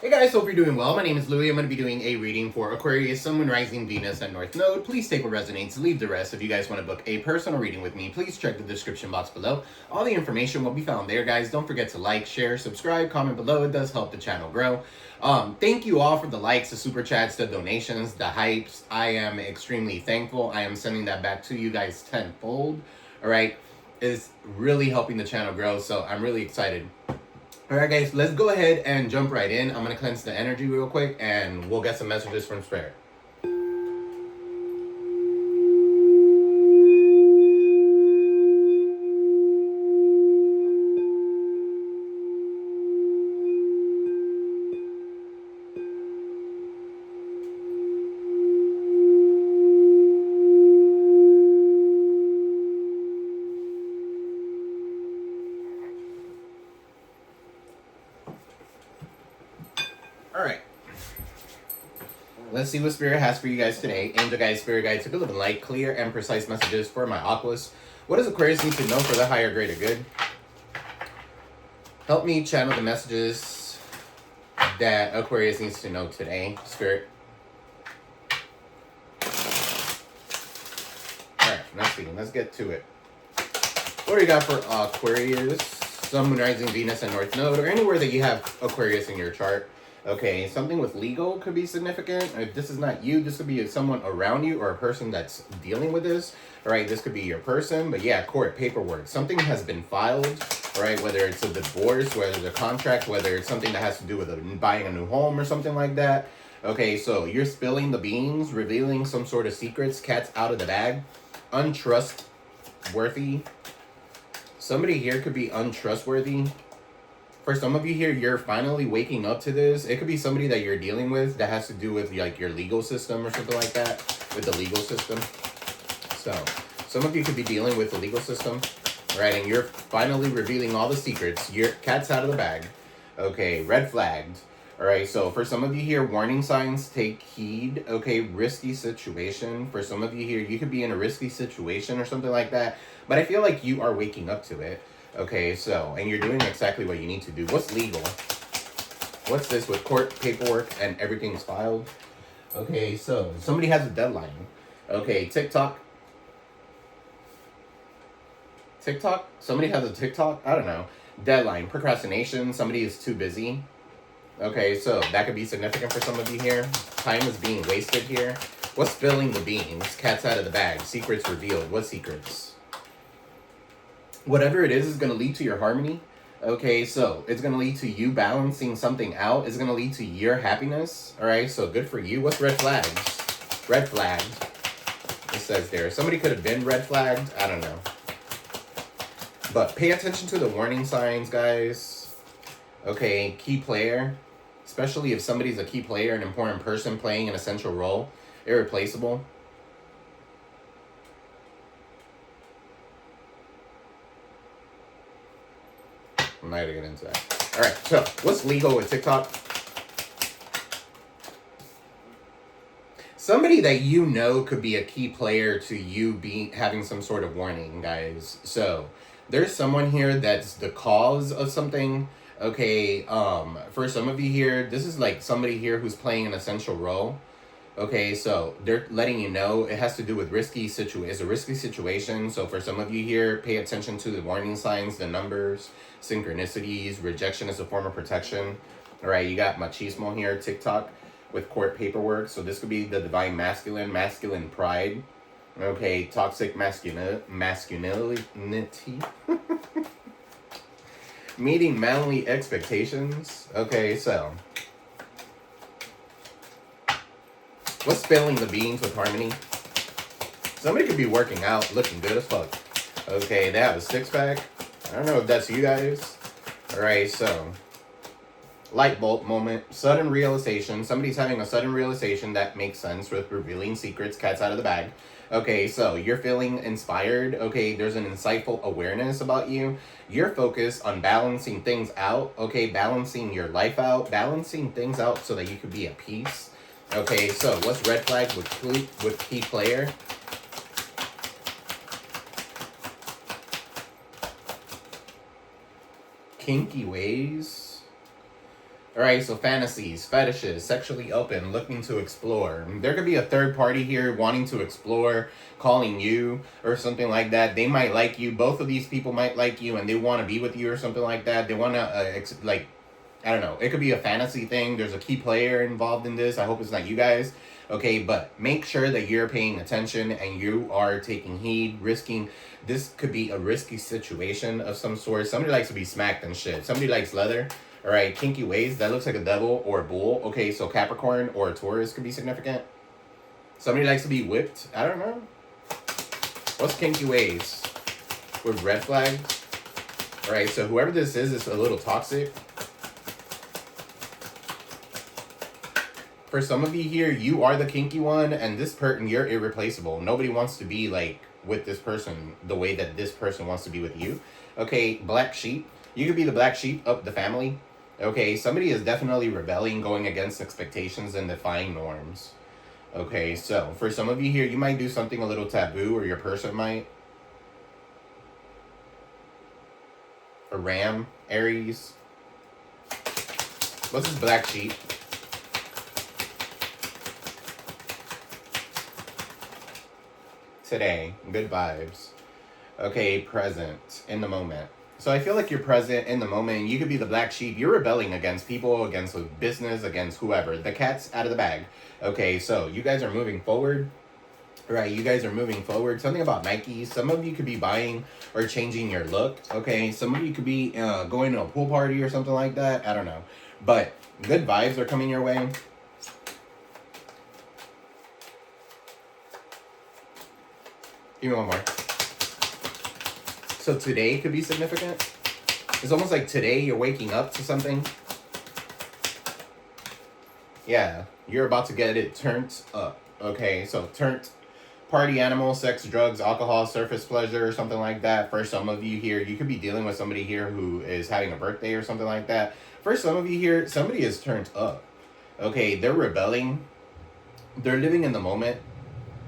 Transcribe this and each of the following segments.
Hey guys, hope you're doing well. My name is Louie. I'm going to be doing a reading for Aquarius, Sun, Moon, Rising, Venus, and North Node. Please take what resonates, leave the rest. If you guys want to book a personal reading with me, please check the description box below. All the information will be found there, guys. Don't forget to like, share, subscribe, comment below. It does help the channel grow. Thank you all for the likes, the super chats, the donations, the hypes. I am extremely thankful. I am sending that back to you guys tenfold. All right, it's really helping the channel grow, so I'm really excited. Alright guys, let's go ahead and jump right in. I'm going to cleanse the energy real quick and we'll get some messages from Spirit. Alright. Let's see what Spirit has for you guys today. Angel guides, Spirit guides, to live in light, clear, and precise messages for my Aquas. What does Aquarius need to know for the higher, greater good? Help me channel the messages that Aquarius needs to know today, Spirit. Alright, let's see. Let's get to it. What do you got for Aquarius, Sun, Moon, Rising, Venus, and North Node, or anywhere that you have Aquarius in your chart? Okay, something with legal could be significant. If this is not you, this could be someone around you or a person that's dealing with this. All right, this could be your person, but yeah, court, paperwork. Something has been filed, all right, whether it's a divorce, whether it's a contract, whether it's something that has to do with buying a new home or something like that. Okay, so you're spilling the beans, revealing some sort of secrets, cat's out of the bag, untrustworthy. Somebody here could be untrustworthy. For some of you here, you're finally waking up to this. It could be somebody that you're dealing with that has to do with like your legal system or something like that, with the legal system. So some of you could be dealing with the legal system, right? And you're finally revealing all the secrets. Your cat's out of the bag. Okay, red flagged. All right, so for some of you here, warning signs, take heed. Okay, risky situation. For some of you here, you could be in a risky situation or something like that. But I feel like you are waking up to it. Okay, so, and you're doing exactly what you need to do. What's legal? What's this with court paperwork and everything's filed? Okay, so, somebody has a deadline. Okay, TikTok. Somebody has a TikTok? I don't know. Deadline, procrastination, somebody is too busy. Okay, so that could be significant for some of you here. Time is being wasted here. What's spilling the beans? Cat's out of the bag. Secrets revealed. What secrets? Whatever it is going to lead to your harmony. Okay, so it's going to lead to you balancing something out. It's going to lead to your happiness. All right, so good for you. What's red flags? Red flagged. It says there. Somebody could have been red flagged. I don't know. But pay attention to the warning signs, guys. Okay, key player. Especially if somebody's a key player, an important person playing an essential role. Irreplaceable. I'm not gonna get into that. All right, so what's legal with TikTok? Somebody that you know could be a key player to you having some sort of warning, guys. So there's someone here that's the cause of something. Okay, for some of you here, this is like somebody here who's playing an essential role. Okay, so they're letting you know it has to do with it's a risky situation. So for some of you here, pay attention to the warning signs, the numbers, synchronicities. Rejection is a form of protection. All right, you got machismo here, TikTok, with court paperwork. So this could be the divine masculine pride. Okay, toxic masculinity. Meeting manly expectations. Okay, so what's spilling the beans with harmony? Somebody could be working out, looking good as fuck. Okay, they have a six-pack. I don't know if that's you guys. Alright, so light bulb moment, sudden realization. Somebody's having a sudden realization that makes sense with revealing secrets, cat's out of the bag. Okay, so you're feeling inspired. Okay, there's an insightful awareness about you. You're focused on balancing things out. Okay, balancing your life out, balancing things out so that you could be at peace. Okay, so what's red flag with key player? Kinky ways. All right, so fantasies, fetishes, sexually open, looking to explore. There could be a third party here wanting to explore, calling you or something like that. They might like you. Both of these people might like you and they want to be with you or something like that. They want to, like, I don't know. It could be a fantasy thing. There's a key player involved in this. I hope it's not you guys. Okay, but make sure that you're paying attention and you are taking heed, risking. This could be a risky situation of some sort. Somebody likes to be smacked and shit. Somebody likes leather. All right, kinky ways. That looks like a devil or a bull. Okay, so Capricorn or a Taurus could be significant. Somebody likes to be whipped. I don't know. What's kinky ways? With red flags. All right, so whoever this is a little toxic. For some of you here, you are the kinky one, and this person, you're irreplaceable. Nobody wants to be like with this person the way that this person wants to be with you. Okay, black sheep. You could be the black sheep of the family. Okay, somebody is definitely rebelling, going against expectations and defying norms. Okay, so for some of you here, you might do something a little taboo, or your person might. A ram, Aries. What's this black sheep? Today, good vibes. Okay, present, in the moment. So I feel like you're present in the moment. You could be the black sheep. You're rebelling against people, against business, against whoever. The cat's out of the bag. Okay, so you guys are moving forward. Right, you guys are moving forward. Something about Nike. Some of you could be buying or changing your look. Okay, some of you could be going to a pool party or something like that. I don't know. But good vibes are coming your way. Give me one more. So today could be significant. It's almost like today you're waking up to something. Yeah, you're about to get it turned up. Okay, so turned, party animal, sex, drugs, alcohol, surface pleasure, or something like that. For some of you here, you could be dealing with somebody here who is having a birthday or something like that. For some of you here, somebody is turned up. Okay, they're rebelling. They're living in the moment.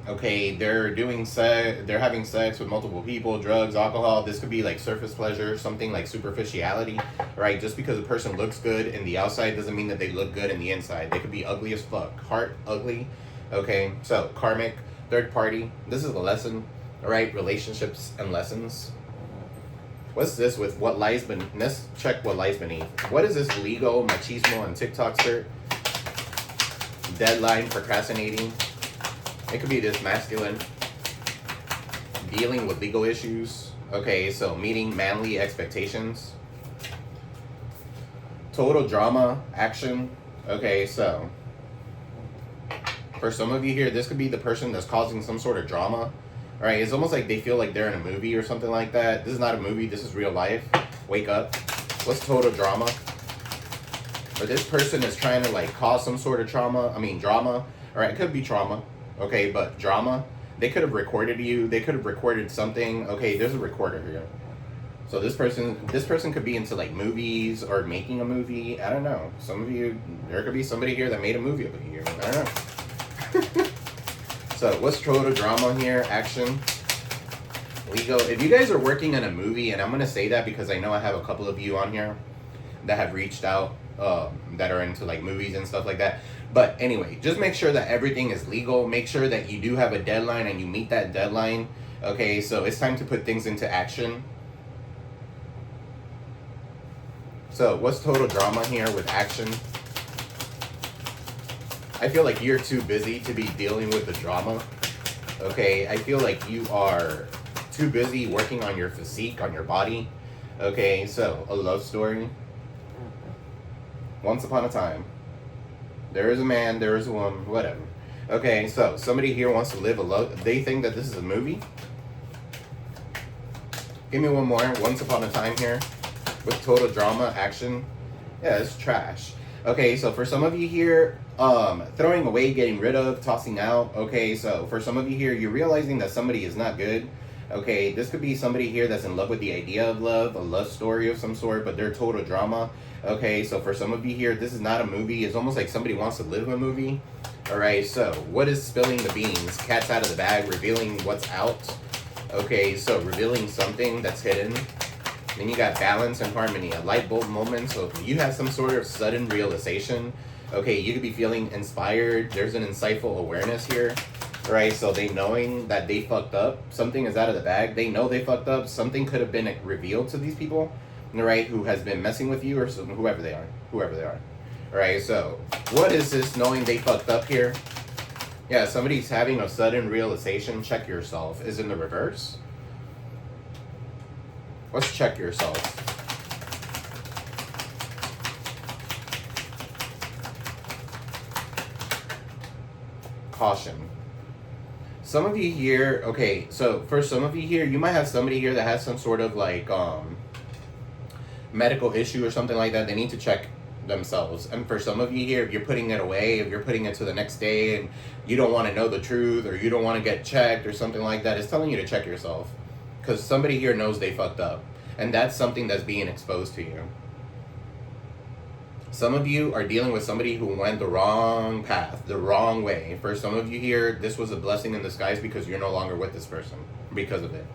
Okay, they're doing they're having sex with multiple people, drugs, alcohol. This could be like surface pleasure, something like superficiality, right? Just because a person looks good in the outside doesn't mean that they look good in the inside. They could be ugly as fuck. Heart ugly. Okay, so karmic, third party. This is the lesson, all right? Relationships and lessons. What's this with what lies beneath? Let's check what lies beneath. What is this legal, machismo, and TikTok skirt? Deadline, procrastinating. It could be this masculine. Dealing with legal issues. Okay, so meeting manly expectations. Total drama, action. Okay, so for some of you here, this could be the person that's causing some sort of drama. All right, it's almost like they feel like they're in a movie or something like that. This is not a movie, this is real life. Wake up. What's total drama? Or this person is trying to like cause some sort of drama. All right, it could be trauma. Okay, but drama, they could have recorded you. They could have recorded something. Okay, there's a recorder here. So this person could be into like movies or making a movie. I don't know. Some of you, there could be somebody here that made a movie of you. I don't know. So what's total drama here? Action. Legal. If you guys are working in a movie, and I'm going to say that because I know I have a couple of you on here that have reached out, that are into like movies and stuff like that. But anyway, just make sure that everything is legal. Make sure that you do have a deadline and you meet that deadline. Okay, so it's time to put things into action. So what's total drama here with action? I feel like you're too busy to be dealing with the drama. Okay, I feel like you are too busy working on your physique, on your body. Okay, so a love story. Once upon a time. There is a man, there is a woman, whatever. Okay, so somebody here wants to live a love. They think that this is a movie. Give me one more. Once upon a time here with total drama, action. Yeah, it's trash. Okay, so for some of you here, throwing away, getting rid of, tossing out. Okay, so for some of you here, you're realizing that somebody is not good. Okay, this could be somebody here that's in love with the idea of love, a love story of some sort, but they're total drama. Okay, so for some of you here, this is not a movie. It's almost like somebody wants to live a movie. All right, so what is spilling the beans? Cat's out of the bag, revealing what's out. Okay, so revealing something that's hidden. Then you got balance and harmony, a light bulb moment. So you have some sort of sudden realization. Okay, you could be feeling inspired. There's an insightful awareness here. Right, so they knowing that they fucked up. Something is out of the bag. They know they fucked up. Something could have been revealed to these people, right, who has been messing with you or whoever they are. All right, so what is this knowing they fucked up here? Yeah, somebody's having a sudden realization. Check yourself is in the reverse. Let's check yourself. Caution. Some of you here, okay, so for some of you here, you might have somebody here that has some sort of like medical issue or something like that. They need to check themselves. And for some of you here, if you're putting it away, if you're putting it to the next day and you don't want to know the truth or you don't want to get checked or something like that, it's telling you to check yourself. Because somebody here knows they fucked up. And that's something that's being exposed to you. Some of you are dealing with somebody who went the wrong path, the wrong way. For some of you here, this was a blessing in disguise because you're no longer with this person because of it.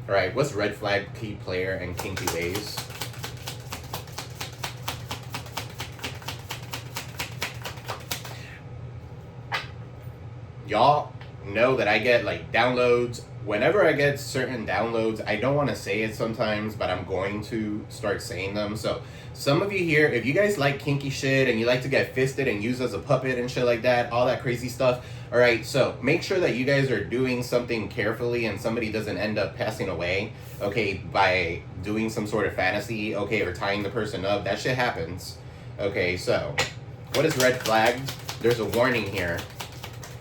All right, what's red flag, key player, and kinky ways? Y'all know that I get like downloads. Whenever I get certain downloads, I don't want to say it sometimes, but I'm going to start saying them. So some of you here, if you guys like kinky shit and you like to get fisted and used as a puppet and shit like that, all that crazy stuff, all right, so make sure that you guys are doing something carefully and somebody doesn't end up passing away, okay, by doing some sort of fantasy, okay, or tying the person up. That shit happens. Okay, so what is red flag? There's a warning here,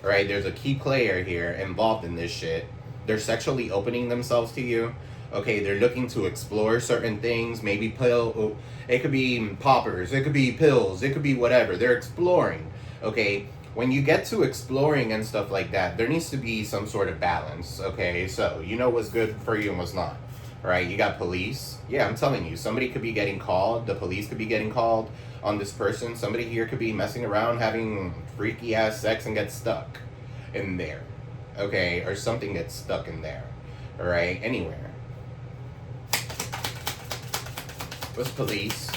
all right? There's a key player here involved in this shit. They're sexually opening themselves to you. Okay, they're looking to explore certain things. Maybe it could be poppers, it could be pills, it could be whatever. They're exploring. Okay, when you get to exploring and stuff like that, there needs to be some sort of balance. Okay, so you know what's good for you and what's not. All right, you got police. Yeah, I'm telling you, somebody could be getting called. The police could be getting called on this person. Somebody here could be messing around, having freaky ass sex and get stuck in there. Okay, or something gets stuck in there. All right, anywhere. What's police?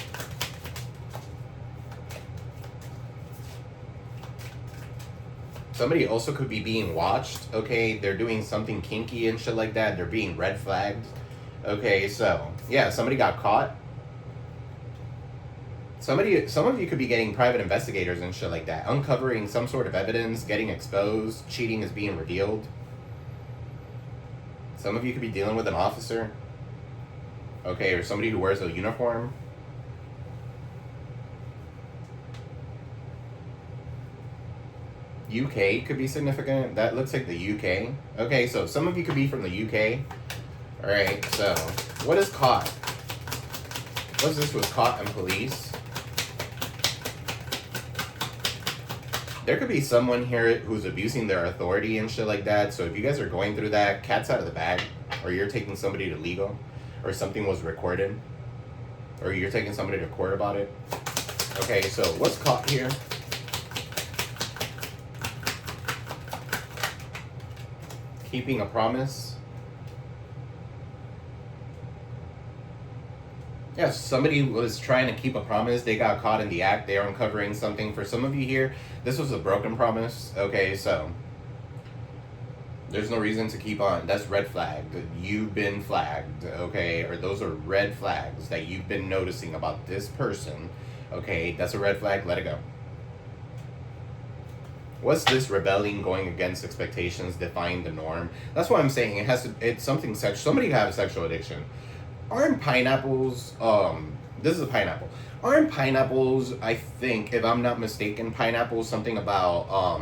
Somebody also could be being watched. Okay, they're doing something kinky and shit like that. They're being red flagged. Okay, so yeah, somebody got caught. Some of you could be getting private investigators and shit like that, uncovering some sort of evidence, getting exposed, cheating is being revealed. Some of you could be dealing with an officer, okay, or somebody who wears a uniform. UK could be significant. That looks like the UK. Okay, so some of you could be from the UK. All right, so what is caught? What's this with caught and police? There could be someone here who's abusing their authority and shit like that. So if you guys are going through that, cat's out of the bag. Or you're taking somebody to legal. Or something was recorded. Or you're taking somebody to court about it. Okay, so what's caught here? Keeping a promise. Yeah, somebody was trying to keep a promise. They got caught in the act. They are uncovering something. For some of you here, this was a broken promise. Okay, so there's no reason to keep on. That's red flag. You've been flagged, okay? Or those are red flags that you've been noticing about this person. Okay, that's a red flag. Let it go. What's this rebelling, going against expectations, defying the norm? That's what I'm saying. It's something sexual. Somebody have a sexual addiction. Aren't pineapples, this is a pineapple. Aren't pineapples, I think, if I'm not mistaken, pineapples something about,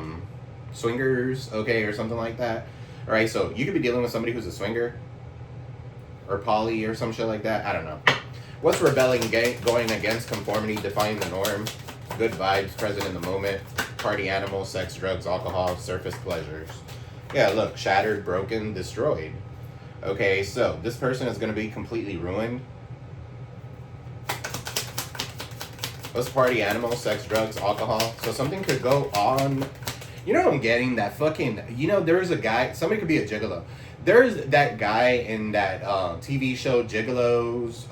swingers, okay, or something like that. All right, so you could be dealing with somebody who's a swinger, or poly, or some shit like that. I don't know. What's rebelling, going against conformity, defying the norm, good vibes, present in the moment, party animal, sex, drugs, alcohol, surface pleasures. Yeah, look, shattered, broken, destroyed. Okay, so this person is going to be completely ruined. What's party animal, sex, drugs, alcohol? So something could go on. You know what I'm getting? That fucking, there is a guy, somebody could be a gigolo. There's that guy in that TV show Gigolos.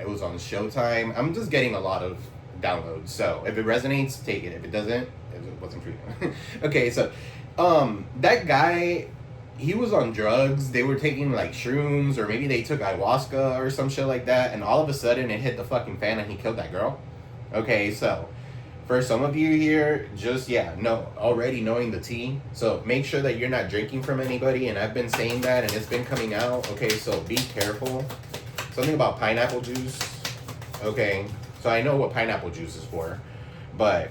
It was on Showtime. I'm just getting a lot of downloads. So if it resonates, take it. If it doesn't, it wasn't for you. Okay, so that guy, he was on drugs. They were taking like shrooms, or maybe they took ayahuasca or some shit like that, and all of a sudden it hit the fucking fan and he killed that girl. Okay, so for some of you here, just already knowing the tea. So make sure that you're not drinking from anybody, and I've been saying that and it's been coming out. Okay, so be careful. Something about pineapple juice. Okay, so I know what pineapple juice is for, but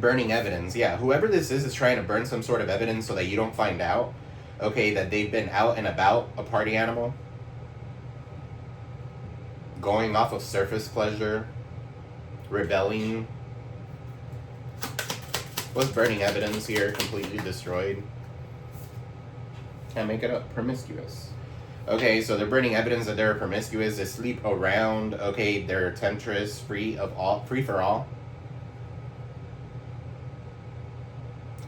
burning evidence. Yeah, whoever this is trying to burn some sort of evidence so that you don't find out, okay, that they've been out and about, a party animal, going off of surface pleasure, rebelling. What's burning evidence here? Completely destroyed. Can't make it up. Promiscuous. Okay, so they're burning evidence that they're promiscuous. They sleep around. Okay, they're temptress, free for all.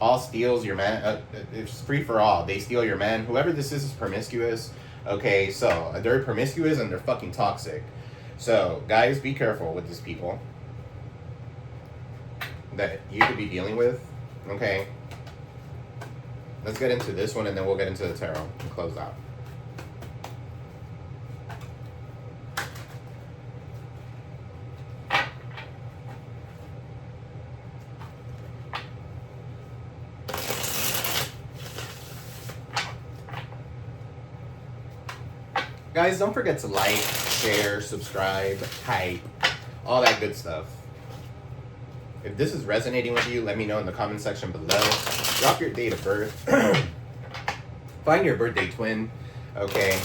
All steals your man. It's free for all. They steal your man. Whoever this is promiscuous. Okay, so they're promiscuous and they're fucking toxic. So guys, be careful with these people that you could be dealing with. Okay, let's get into this one and then we'll get into the tarot and close out. Guys, don't forget to like, share, subscribe, type, all that good stuff. If this is resonating with you, let me know in the comment section below. Drop your date of birth. Find your birthday twin. Okay.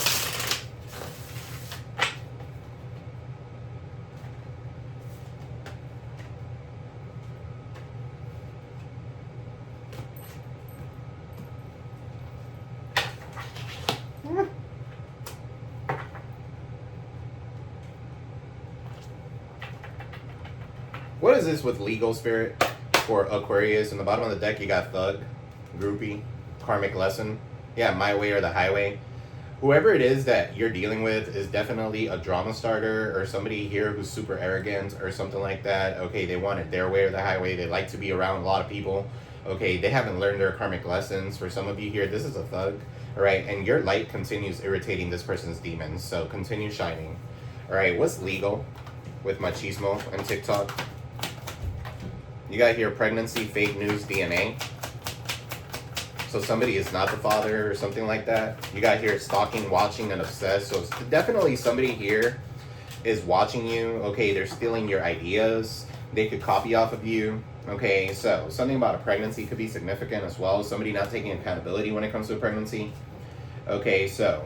What is this with legal spirit for Aquarius? In the bottom of the deck, you got thug, groupie, karmic lesson. Yeah, my way or the highway. Whoever it is that you're dealing with is definitely a drama starter, or somebody here who's super arrogant or something like that. Okay, they want it their way or the highway. They like to be around a lot of people. Okay, they haven't learned their karmic lessons. For some of you here, this is a thug. All right, and your light continues irritating this person's demons. So continue shining. All right, what's legal with machismo and TikTok? You got here pregnancy, fake news, DNA. So somebody is not the father or something like that. You got here stalking, watching, and obsessed. So it's definitely somebody here is watching you. Okay, they're stealing your ideas. They could copy off of you. Okay, so something about a pregnancy could be significant as well. Somebody not taking accountability when it comes to a pregnancy. Okay, so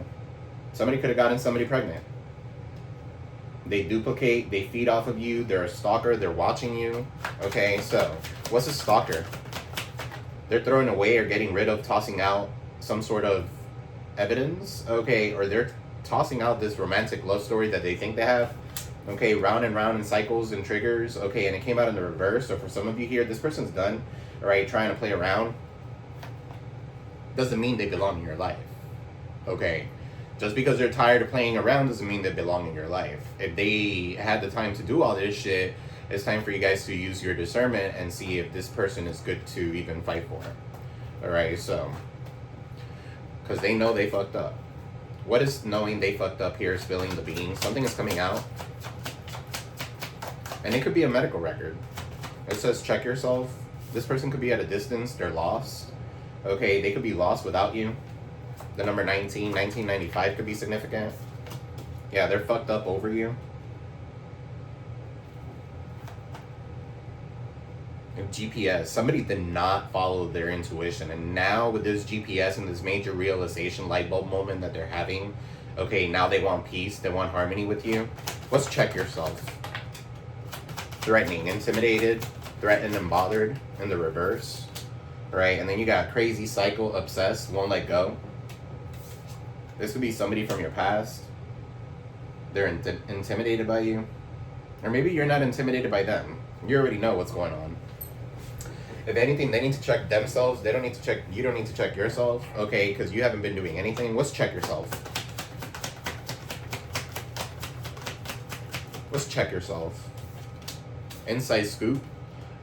somebody could have gotten somebody pregnant. They duplicate, they feed off of you, they're a stalker, they're watching you. Okay, so what's a stalker? They're throwing away or getting rid of, tossing out some sort of evidence, okay, or they're tossing out this romantic love story that they think they have, okay, round and round in cycles and triggers, okay, and it came out in the reverse. So for some of you here, this person's done, all right, trying to play around. Doesn't mean they belong in your life, okay? Just because they're tired of playing around doesn't mean they belong in your life. If they had the time to do all this shit, it's time for you guys to use your discernment and see if this person is good to even fight for. Alright, so. Because they know they fucked up. What is knowing they fucked up here, spilling the beans? Something is coming out. And it could be a medical record. It says check yourself. This person could be at a distance. They're lost. Okay, they could be lost without you. The number 19, 1995 could be significant. Yeah, they're fucked up over you. And GPS. Somebody did not follow their intuition. And now with this GPS and this major realization light bulb moment that they're having, okay, now they want peace. They want harmony with you. Let's check yourself. Threatening, intimidated, threatened and bothered in the reverse. Right? And then you got crazy, cycle, obsessed, won't let go. This could be somebody from your past. They're intimidated by you. Or maybe you're not intimidated by them. You already know what's going on. If anything, they need to check themselves. They don't need to check, you don't need to check yourself, okay? Because you haven't been doing anything. Let's check yourself. Let's check yourself. Inside scoop.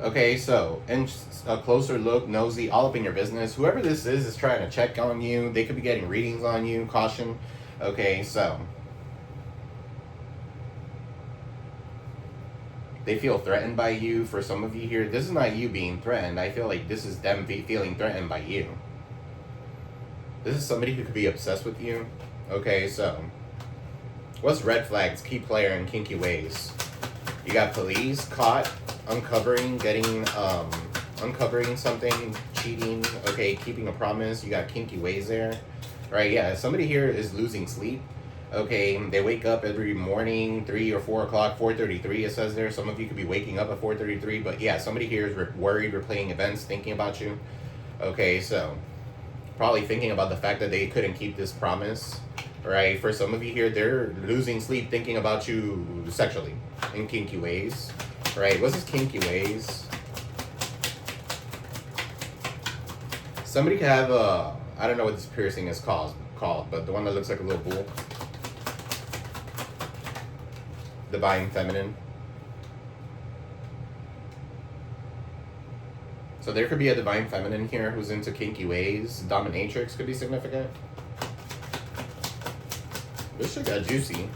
Okay, so, and a closer look, nosy, all up in your business. Whoever this is trying to check on you. They could be getting readings on you. Caution. Okay, so. They feel threatened by you. For some of you here, this is not you being threatened. I feel like this is them feeling threatened by you. This is somebody who could be obsessed with you. Okay, so. What's red flags? Key player and kinky ways. You got police, caught, uncovering, getting, uncovering something, cheating, okay, keeping a promise. You got kinky ways there. Right, yeah, somebody here is losing sleep. Okay, they wake up every morning, 3 or 4 o'clock, 4:33 it says there. Some of you could be waking up at 4:33, but yeah, somebody here is worried, replaying events, thinking about you. Okay, so probably thinking about the fact that they couldn't keep this promise. Right, for some of you here, they're losing sleep thinking about you sexually in kinky ways. Right, what's this kinky ways? Somebody could have a, I don't know what this piercing is called, but the one that looks like a little bull. Divine feminine. So there could be a divine feminine here who's into kinky ways. Dominatrix could be significant. This shit got juicy.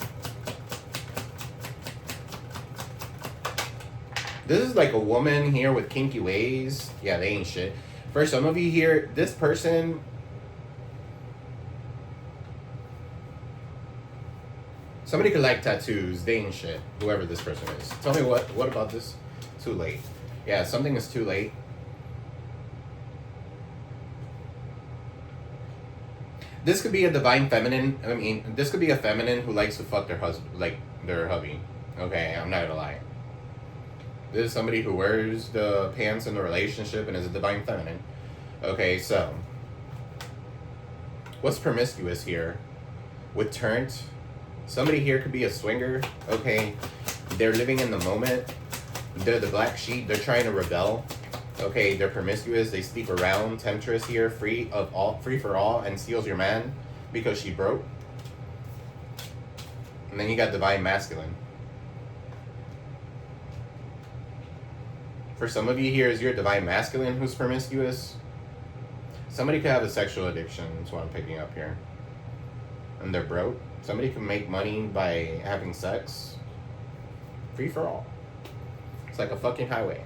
This is like a woman here with kinky ways. Yeah, they ain't shit. For some of you here, this person... Somebody could like tattoos. They ain't shit. Whoever this person is. Tell me what about this? Too late. Yeah, something is too late. This could be a divine feminine. I mean, this could be a feminine who likes to fuck their husband, like their hubby. Okay, I'm not gonna lie. This is somebody who wears the pants in the relationship and is a divine feminine. Okay, so what's promiscuous here? With turned, somebody here could be a swinger. Okay, they're living in the moment. They're the black sheep. They're trying to rebel. Okay, they're promiscuous, they sleep around. Temptress here, free for all, and steals your man because she broke. And then you got divine masculine. For some of you here, is your divine masculine who's promiscuous? Somebody could have a sexual addiction, that's what I'm picking up here. And they're broke. Somebody can make money by having sex. Free for all. It's like a fucking highway.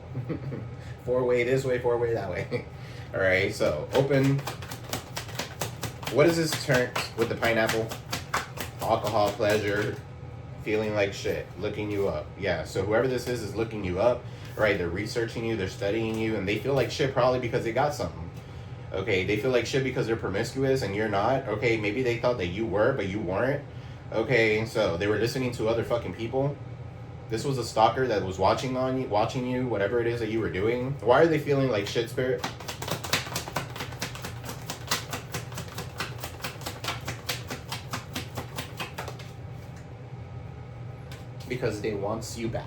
4-way this way, 4-way that way. Alright, so open. What is this turn with the pineapple? Alcohol, pleasure, feeling like shit, looking you up. Yeah, so whoever this is looking you up. Right, they're researching you, they're studying you, and they feel like shit probably because they got something. Okay, they feel like shit because they're promiscuous and you're not. Okay, maybe they thought that you were, but you weren't. Okay, so they were listening to other fucking people. This was a stalker that was watching you, whatever it is that you were doing. Why are they feeling like shit, Spirit? Because they wants you back.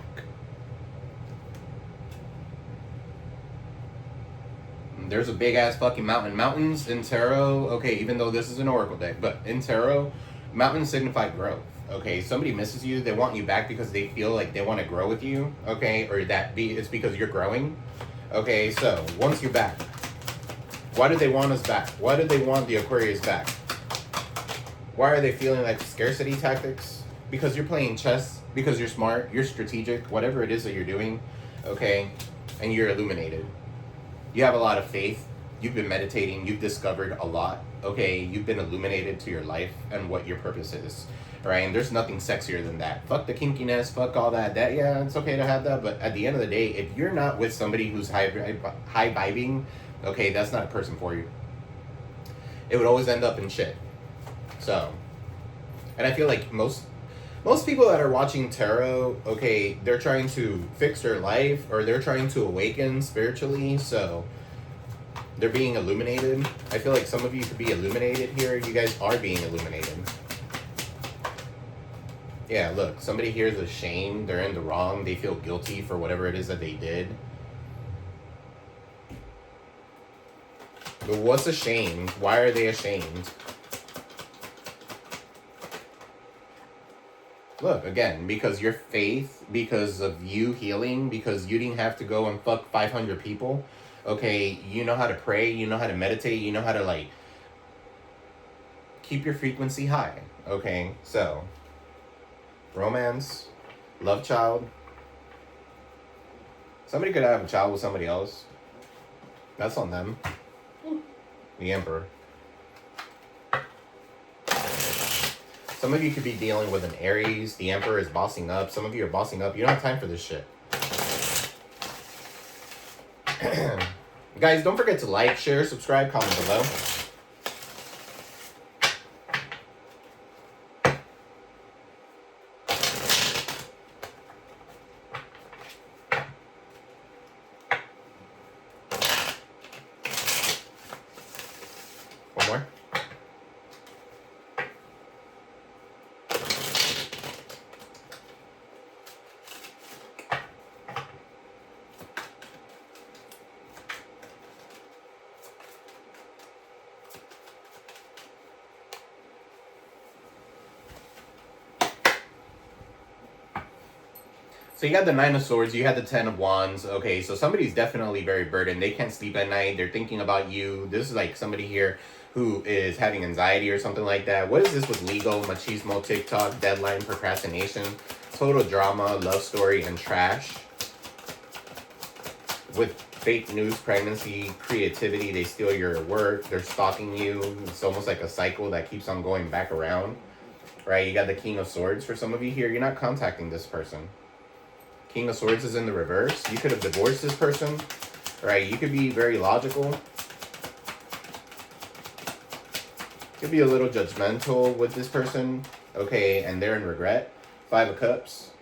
There's a big ass fucking mountain. Mountains in tarot, okay, even though this is an oracle deck, but in tarot, mountains signify growth. Okay, somebody misses you, they want you back because they feel like they want to grow with you, okay, or it's because you're growing. Okay, so once you're back, why do they want us back? Why do they want the Aquarius back? Why are they feeling like scarcity tactics? Because you're playing chess, because you're smart, you're strategic, whatever it is that you're doing, okay, and you're illuminated. You have a lot of faith, you've been meditating, you've discovered a lot, okay, you've been illuminated to your life and what your purpose is. Right, and there's nothing sexier than that. Fuck the kinkiness, fuck all that. Yeah, it's okay to have that, but at the end of the day, if you're not with somebody who's high vibing, okay, that's not a person for you. It would always end up in shit. So, and I feel like most people that are watching tarot, okay, they're trying to fix their life or they're trying to awaken spiritually, so they're being illuminated. I feel like some of you could be illuminated here. You guys are being illuminated. Yeah, look, somebody here is ashamed, they're in the wrong, they feel guilty for whatever it is that they did. But what's ashamed? Why are they ashamed? Look, again, because your faith, because of you healing, because you didn't have to go and fuck 500 people. Okay, you know how to pray, you know how to meditate, you know how to, like, keep your frequency high. Okay, so, romance, love child. Somebody could have a child with somebody else. That's on them. The Emperor. Some of you could be dealing with an Aries. The Emperor is bossing up. Some of you are bossing up. You don't have time for this shit. Guys, don't forget to like, share, subscribe, comment below. One more. So you got the Nine of Swords, you had the Ten of Wands. Okay, so somebody's definitely very burdened. They can't sleep at night. They're thinking about you. This is like somebody here who is having anxiety or something like that. What is this with legal, machismo, TikTok, deadline, procrastination, total drama, love story, and trash? With fake news, pregnancy, creativity, they steal your work. They're stalking you. It's almost like a cycle that keeps on going back around. Right? You got the King of Swords for some of you here. You're not contacting this person. King of Swords is in the reverse. You could have divorced this person, right? You could be very logical. Could be a little judgmental with this person, okay, and they're in regret. Five of Cups.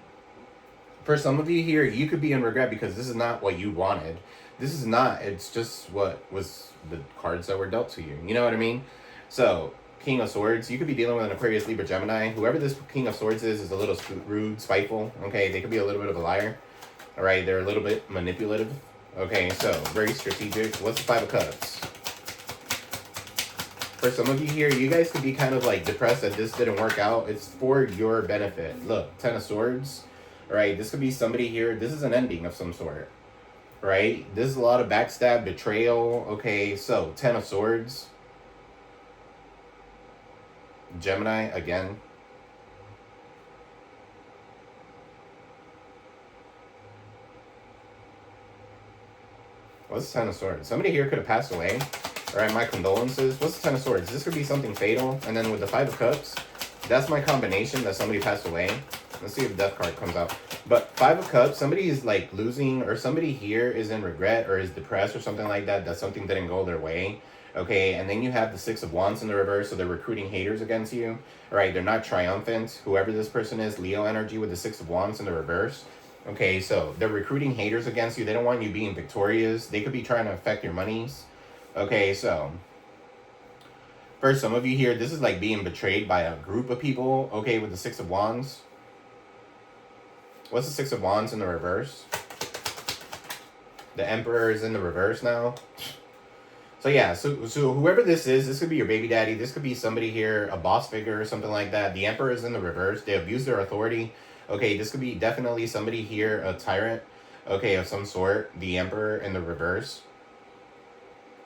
For some of you here, you could be in regret because this is not what you wanted. This is not, it's just what was the cards that were dealt to you. You know what I mean? So, King of Swords, you could be dealing with an Aquarius, Libra, Gemini. Whoever this King of Swords is a little rude, spiteful. Okay, they could be a little bit of a liar. All right, they're a little bit manipulative. Okay, so very strategic. What's the Five of Cups? For some of you here, you guys could be kind of like depressed that this didn't work out. It's for your benefit. Look, Ten of Swords. All right, this could be somebody here. This is an ending of some sort. Right? This is a lot of backstab, betrayal. Okay, so Ten of Swords. Gemini again. What's the Ten of Swords? Somebody here could have passed away. Alright, my condolences. What's the Ten of Swords? This could be something fatal. And then with the Five of Cups, that's my combination that somebody passed away. Let's see if Death card comes out. But Five of Cups, somebody is like losing, or somebody here is in regret or is depressed or something like that. That something didn't go their way. Okay, and then you have the Six of Wands in the reverse, so they're recruiting haters against you. All right, they're not triumphant. Whoever this person is, Leo energy with the Six of Wands in the reverse. Okay, so they're recruiting haters against you. They don't want you being victorious. They could be trying to affect your monies. Okay, so for some of you here, this is like being betrayed by a group of people. Okay, with the Six of Wands. What's the Six of Wands in the reverse? The Emperor is in the reverse now. So yeah, so whoever this is, this could be your baby daddy. This could be somebody here, a boss figure or something like that. The Emperor is in the reverse. They abuse their authority. Okay, this could be definitely somebody here, a tyrant, okay, of some sort. The Emperor in the reverse.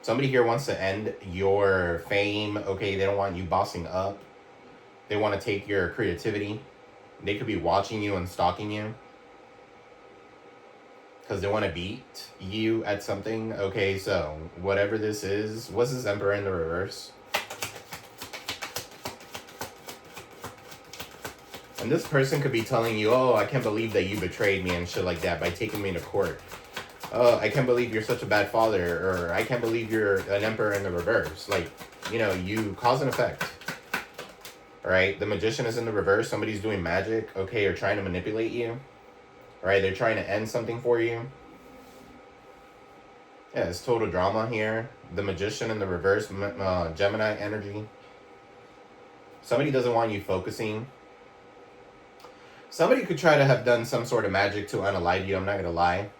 Somebody here wants to end your fame. Okay, they don't want you bossing up. They want to take your creativity. They could be watching you and stalking you. Because they want to beat you at something. Okay, so whatever this is. What's this Emperor in the reverse? And this person could be telling you, oh, I can't believe that you betrayed me and shit like that by taking me to court. Oh, I can't believe you're such a bad father. Or I can't believe you're an Emperor in the reverse. Like, you know, you cause and effect. Alright, the Magician is in the reverse. Somebody's doing magic, okay, or trying to manipulate you. Right, they're trying to end something for you. Yeah, it's total drama here. The Magician in the reverse, Gemini energy. Somebody doesn't want you focusing. Somebody could try to have done some sort of magic to unalive you, I'm not going to lie.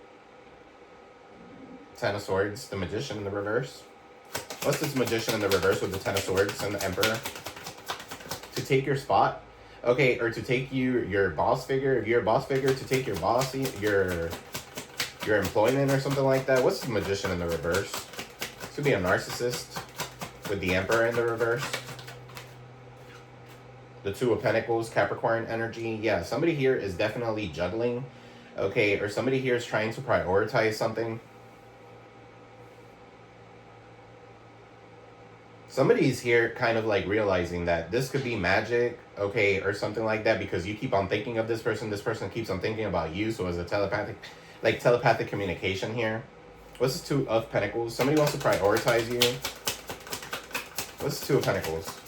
Ten of Swords, the Magician in the reverse. What's this Magician in the reverse with the Ten of Swords and the Emperor? To take your spot? Okay, or to take your boss figure. If you're a boss figure, to take your boss, your employment or something like that. What's the Magician in the reverse? This could be a narcissist with the Emperor in the reverse. The Two of Pentacles, Capricorn energy. Yeah, somebody here is definitely juggling. Okay, or somebody here is trying to prioritize something. Somebody's here kind of like realizing that this could be magic, okay, or something like that, because you keep on thinking of this person keeps on thinking about you, so as a telepathic communication here. What's this Two of Pentacles? Somebody wants to prioritize you. What's this Two of Pentacles?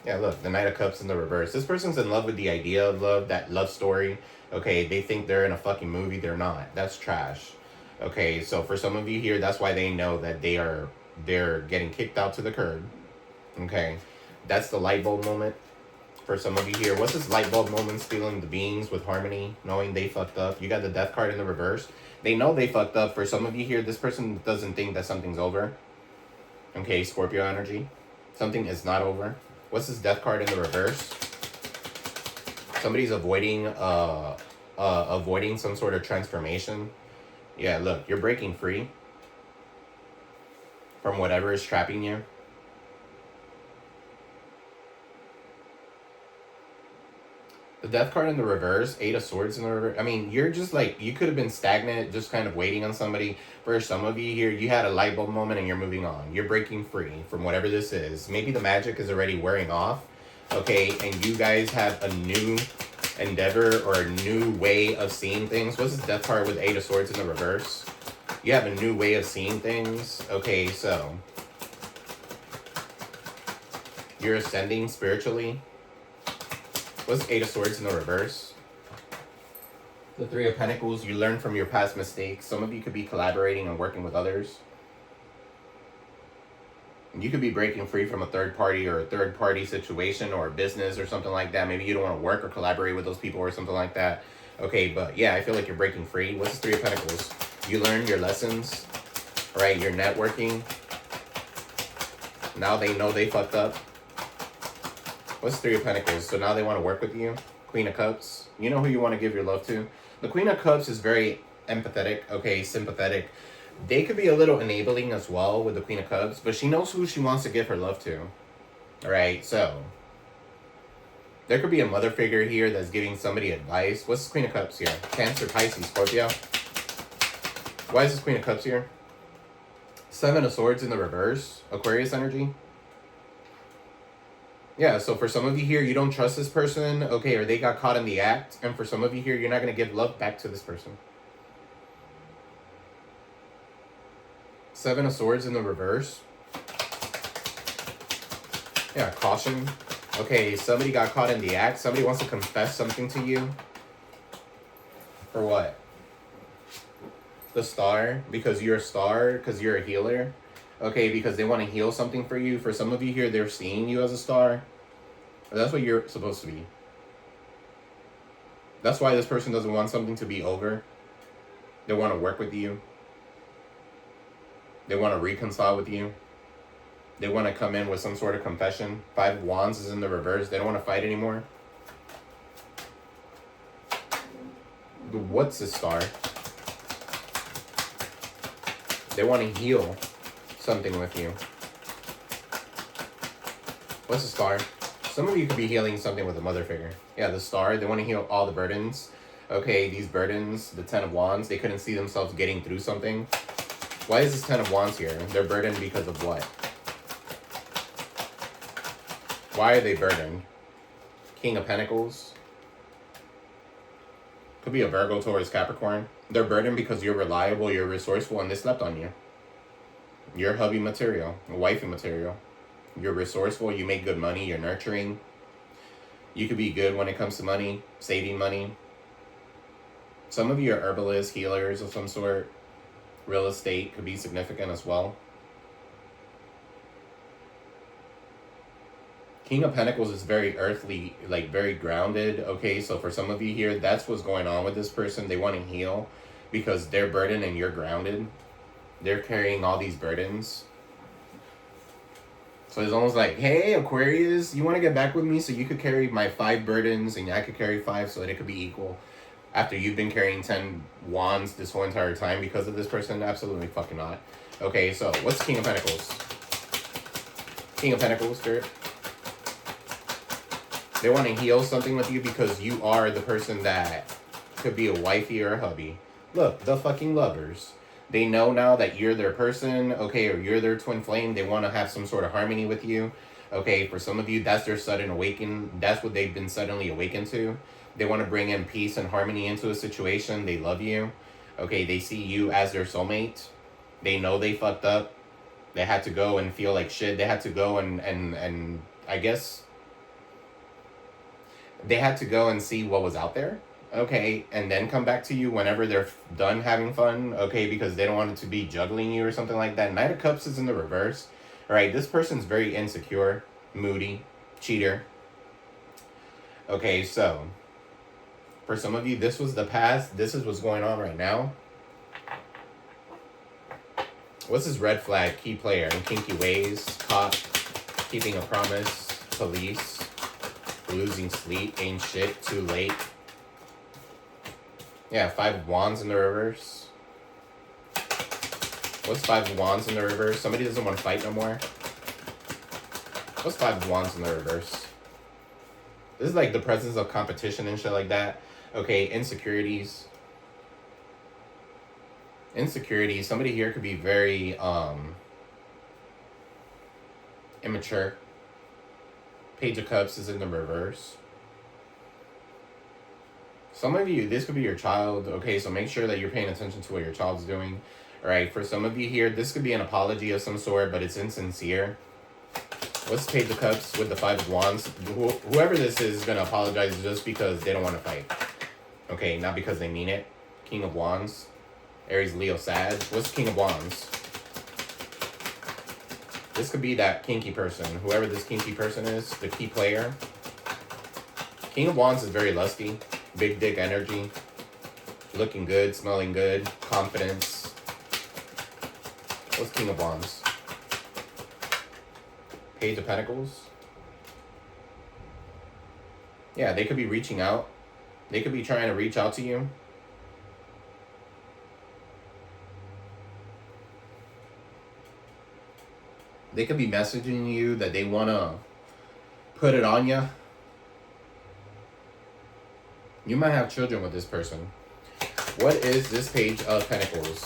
Yeah, look, the Knight of Cups in the reverse. This person's in love with the idea of love, that love story. Okay, they think they're in a fucking movie. They're not. That's trash. Okay, so for some of you here, that's why they know that they're getting kicked out to the curb. Okay, that's the light bulb moment. For some of you here, what's this light bulb moment? Stealing the beings with harmony, knowing they fucked up. You got the Death card in the reverse. They know they fucked up. For some of you here, this person doesn't think that something's over. Okay, Scorpio energy. Something is not over. What's this Death card in the reverse? Somebody's avoiding some sort of transformation. Yeah, look, you're breaking free from whatever is trapping you. The Death card in the reverse, Eight of Swords in the reverse. I mean, you're just like, you could have been stagnant, just kind of waiting on somebody. For some of you here, you had a light bulb moment and you're moving on. You're breaking free from whatever this is. Maybe the magic is already wearing off. Okay, and you guys have a new endeavor or a new way of seeing things. What's this Death card with Eight of Swords in the reverse? You have a new way of seeing things. Okay, so you're ascending spiritually. What's Eight of Swords in the reverse? The Three of Pentacles. You learn from your past mistakes. Some of you could be collaborating and working with others. You could be breaking free from a third party or a third party situation or a business or something like that. Maybe you don't want to work or collaborate with those people or something like that. Okay, but yeah, I feel like you're breaking free. What's the Three of Pentacles? You learn your lessons, right? You're networking. Now they know they fucked up. What's Three of Pentacles? So now they want to work with you. Queen of Cups. You know who you want to give your love to. The Queen of Cups is very empathetic, okay, sympathetic. They could be a little enabling as well with the Queen of Cups, but she knows who she wants to give her love to. Alright, so there could be a mother figure here that's giving somebody advice. What's the Queen of Cups here? Cancer, Pisces, Scorpio. Why is this Queen of Cups here? Seven of Swords in the reverse. Aquarius energy. Yeah, so for some of you here, you don't trust this person, okay, or they got caught in the act. And for some of you here, you're not going to give love back to this person. Seven of Swords in the reverse. Yeah, caution. Okay, somebody got caught in the act. Somebody wants to confess something to you. For what? The Star. Because you're a star. Because you're a healer. Okay, because they want to heal something for you. For some of you here, they're seeing you as a star. That's what you're supposed to be. That's why this person doesn't want something to be over. They want to work with you. They want to reconcile with you. They want to come in with some sort of confession. Five of Wands is in the reverse. They don't want to fight anymore. What's this Star? They want to heal something with you. What's the Star? Some of you could be healing something with a mother figure. Yeah, the Star. They want to heal all the burdens. Okay, these burdens, the Ten of Wands, they couldn't see themselves getting through something. Why is this Ten of Wands here? They're burdened because of what? Why are they burdened? King of Pentacles. Could be a Virgo, Taurus, Capricorn. They're burdened because you're reliable, you're resourceful, and they slept on you. You're hubby material, wifey material. You're resourceful, you make good money, you're nurturing. You could be good when it comes to money, saving money. Some of you are herbalists, healers of some sort. Real estate could be significant as well. King of Pentacles is very earthly, like very grounded. Okay, so for some of you here, that's what's going on with this person. They want to heal because they're burdened and you're grounded. They're carrying all these burdens. So it's almost like, hey, Aquarius, you want to get back with me so you could carry my 5 burdens and I could carry 5 so that it could be equal. After you've been carrying 10 wands this whole entire time because of this person? Absolutely fucking not. Okay, so what's King of Pentacles? King of Pentacles, Spirit. They want to heal something with you because you are the person that could be a wifey or a hubby. Look, the fucking lovers. They know now that you're their person, okay, or you're their twin flame. They want to have some sort of harmony with you. Okay, for some of you, that's their sudden awaken. That's what they've been suddenly awakened to. They want to bring in peace and harmony into a situation. They love you. Okay, they see you as their soulmate. They know they fucked up. They had to go and feel like shit. They had to go and I guess they had to go and see what was out there. Okay, and then come back to you whenever they're done having fun. Okay, because they don't want it to be juggling you or something like that. Knight of Cups is in the reverse. All right, this person's very insecure, moody, cheater. Okay, so for some of you, this was the past. This is what's going on right now. What's his red flag? Key player in kinky ways, caught, keeping a promise, police, losing sleep, ain't shit, too late. Yeah, 5 of Wands in the reverse. What's 5 of Wands in the reverse? Somebody doesn't want to fight no more. What's 5 of Wands in the reverse? This is like the presence of competition and shit like that. Okay, insecurities. Insecurity. Somebody here could be very immature. Page of Cups is in the reverse. Some of you, this could be your child. Okay, so make sure that you're paying attention to what your child's doing. All right, for some of you here, this could be an apology of some sort, but it's insincere. What's Page of Cups with the 5 of Wands? Whoever this is going to apologize just because they don't want to fight. Okay, not because they mean it. King of Wands. Aries, Leo, Sag. What's King of Wands? This could be that kinky person. Whoever this kinky person is, the key player. King of Wands is very lusty. Big dick energy. Looking good, smelling good. Confidence. What's King of Wands? Page of Pentacles. Yeah, they could be reaching out. They could be trying to reach out to you. They could be messaging you that they want to put it on you. You might have children with this person. What is this Page of Pentacles?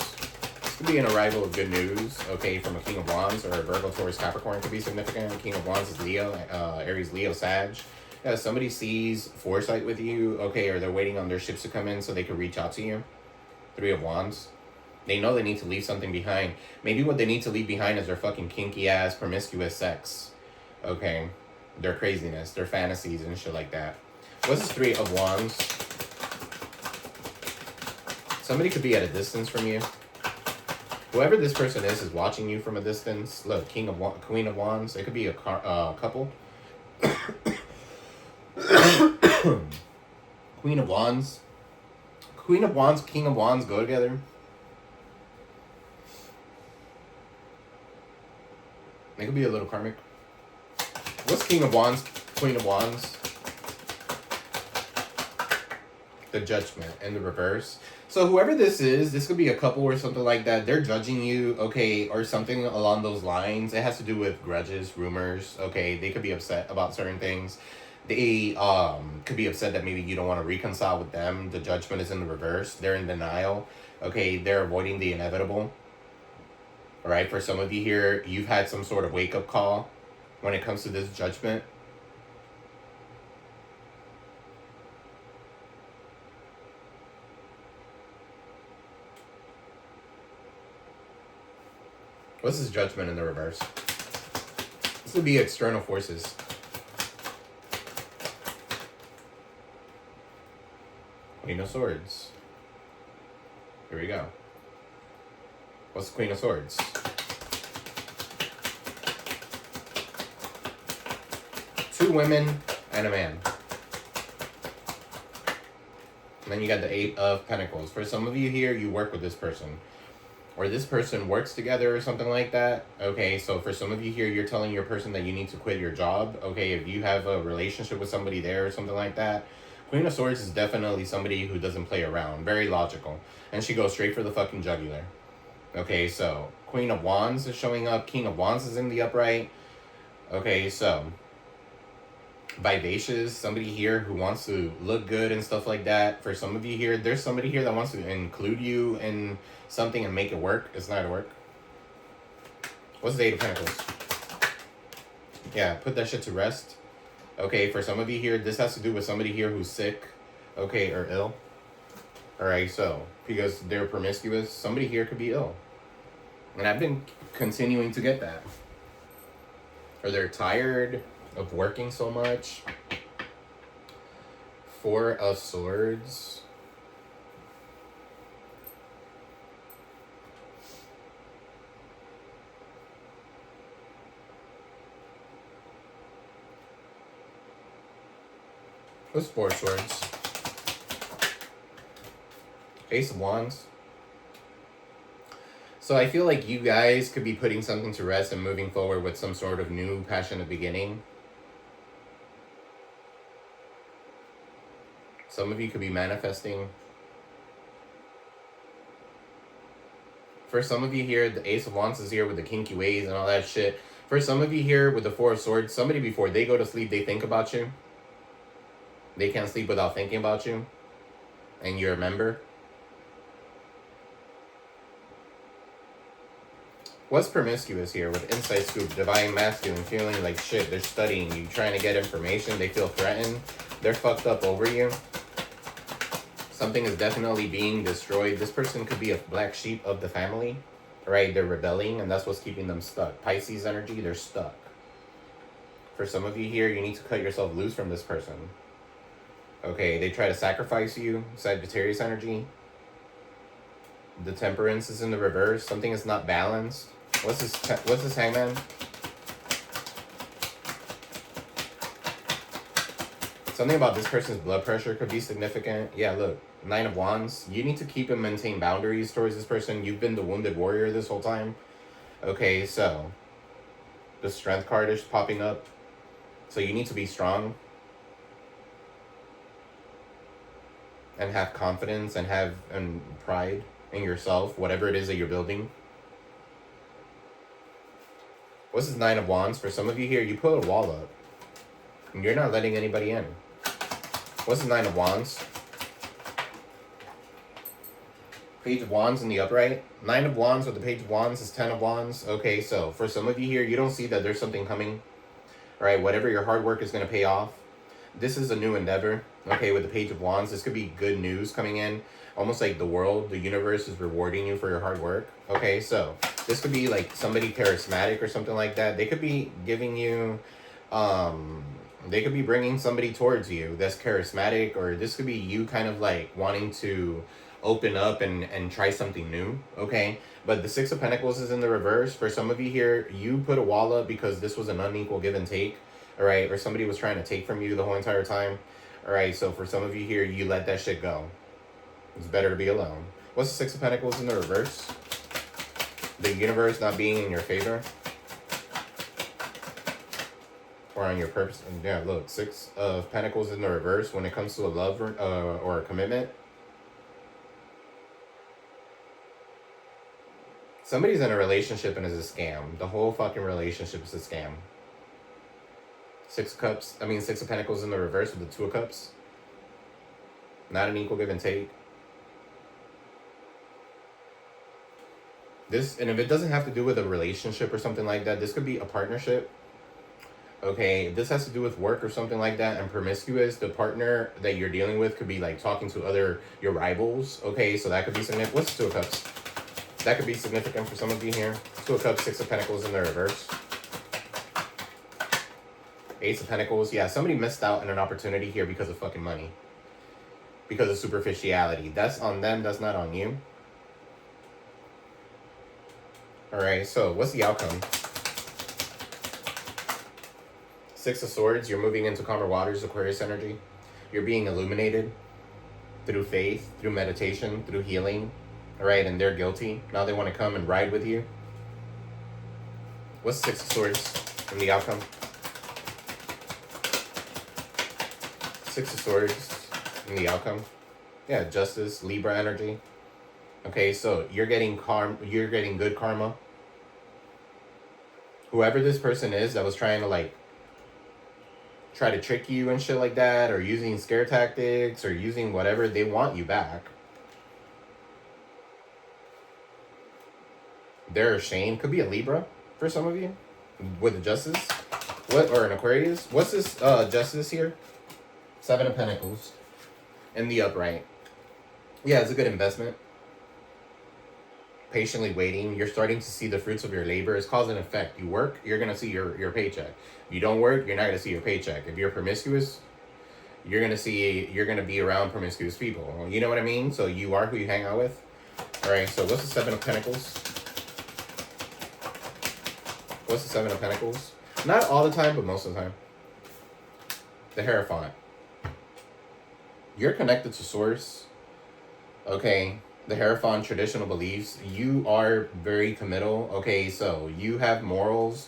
This could be an arrival of good news, okay, from a King of Wands or a Virgo, Taurus, Capricorn could be significant. King of Wands is Leo, Aries, Leo, Sag. Yeah, somebody sees foresight with you, okay, or they're waiting on their ships to come in so they can reach out to you. 3 of Wands. They know they need to leave something behind. Maybe what they need to leave behind is their fucking kinky-ass, promiscuous sex. Okay? Their craziness, their fantasies and shit like that. What's this 3 of Wands? Somebody could be at a distance from you. Whoever this person is watching you from a distance. Look, Queen of Wands. It could be a couple. Queen of Wands. Queen of Wands, King of Wands go together. It could be a little karmic. What's King of Wands, Queen of Wands? The Judgment in the reverse. So whoever this is, this could be a couple or something like that. They're judging you, okay, or something along those lines. It has to do with grudges, rumors, okay. They could be upset about certain things. They could be upset that maybe you don't want to reconcile with them. The Judgment is in the reverse. They're in denial. Okay, they're avoiding the inevitable. All right, for some of you here, you've had some sort of wake-up call when it comes to this Judgment. What's this Judgment in the reverse? This would be external forces. Queen of Swords. Here we go. What's the Queen of Swords? 2 women and a man. And then you got the 8 of Pentacles. For some of you here, you work with this person. Or this person works together or something like that. Okay, so for some of you here, you're telling your person that you need to quit your job. Okay, if you have a relationship with somebody there or something like that. Queen of Swords is definitely somebody who doesn't play around. Very logical. And she goes straight for the fucking jugular. Okay, so Queen of Wands is showing up. King of Wands is in the upright. Okay, so vivacious, somebody here who wants to look good and stuff like that. For some of you here, there's somebody here that wants to include you in something and make it work. It's not gonna work. What's the 8 of Pentacles? Yeah, put that shit to rest. Okay, for some of you here, this has to do with somebody here who's sick, okay, or ill. Alright, so, because they're promiscuous, somebody here could be ill. And I've been continuing to get that. Or they're tired of working so much. 4 of Swords. What's 4 of Swords? Ace of Wands. So I feel like you guys could be putting something to rest and moving forward with some sort of new passionate beginning. Some of you could be manifesting. For some of you here, the Ace of Wands is here with the kinky ways and all that shit. For some of you here with the 4 of Swords, somebody before they go to sleep, they think about you. They can't sleep without thinking about you. And you remember. What's promiscuous here with Insight Scoop, Divine Masculine, feeling like shit, they're studying you, trying to get information, they feel threatened, they're fucked up over you. Something is definitely being destroyed. This person could be a black sheep of the family, right? They're rebelling, and that's what's keeping them stuck. Pisces energy, they're stuck. For some of you here, you need to cut yourself loose from this person. Okay, they try to sacrifice you, Sagittarius energy. The Temperance is in the reverse. Something is not balanced. What's this Hangman? Something about this person's blood pressure could be significant. Yeah, look, 9 of Wands. You need to keep and maintain boundaries towards this person. You've been the wounded warrior this whole time. Okay, so the Strength card is popping up. So you need to be strong. And have confidence and have pride in yourself, whatever it is that you're building. What's this 9 of Wands? For some of you here, you put a wall up. And you're not letting anybody in. What's the 9 of Wands? Page of Wands in the upright. 9 of Wands with the Page of Wands is 10 of Wands. Okay, so for some of you here, you don't see that there's something coming. All right, whatever your hard work is going to pay off. This is a new endeavor. Okay, with the Page of Wands, this could be good news coming in. Almost like the world, the universe is rewarding you for your hard work. Okay, so this could be like somebody charismatic or something like that. They could be giving you, they could be bringing somebody towards you that's charismatic, or this could be you kind of like wanting to open up and try something new. Okay, but the 6 of Pentacles is in the reverse. For some of you here, you put a wall up because this was an unequal give and take. All right, or somebody was trying to take from you the whole entire time. All right, so for some of you here, you let that shit go. It's better to be alone. What's the 6 of Pentacles in the reverse? The universe not being in your favor. Or on your purpose. And yeah, look, 6 of Pentacles in the reverse when it comes to a love or a commitment. Somebody's in a relationship and it's a scam. The whole fucking relationship is a scam. 6 of Pentacles in the reverse with the 2 of Cups. Not an equal give and take. This, and if it doesn't have to do with a relationship or something like that, this could be a partnership. Okay, if this has to do with work or something like that and promiscuous, the partner that you're dealing with could be like talking to your rivals. Okay, so that could be significant. What's 2 of Cups? That could be significant for some of you here. 2 of Cups, 6 of Pentacles in the reverse. Ace of Pentacles. Yeah, somebody missed out on an opportunity here because of fucking money. Because of superficiality. That's on them, that's not on you. Alright, so what's the outcome? Six of Swords, you're moving into calmer waters, Aquarius energy. You're being illuminated through faith, through meditation, through healing. All right, and they're guilty. Now they want to come and ride with you. What's Six of Swords in the outcome? Six of Swords in the outcome. Yeah, Justice, Libra energy. Okay, so you're getting good karma. Whoever this person is that was trying to like try to trick you and shit like that, or using scare tactics, or using whatever, they want you back. They're ashamed. Could be a Libra for some of you with the Justice. What, or an Aquarius? What's this Justice here? Seven of Pentacles in the upright. Yeah, it's a good investment. Patiently waiting. You're starting to see the fruits of your labor. It's cause and effect. You work, you're going to see your paycheck. If you don't work, you're not going to see your paycheck. If you're promiscuous, you're going to be around promiscuous people. You know what I mean? So you are who you hang out with. All right, so what's the Seven of Pentacles? What's the Seven of Pentacles? Not all the time, but most of the time. The Hierophant. You're connected to Source. Okay. The Hierophant, traditional beliefs. You are very committal. Okay, so you have morals.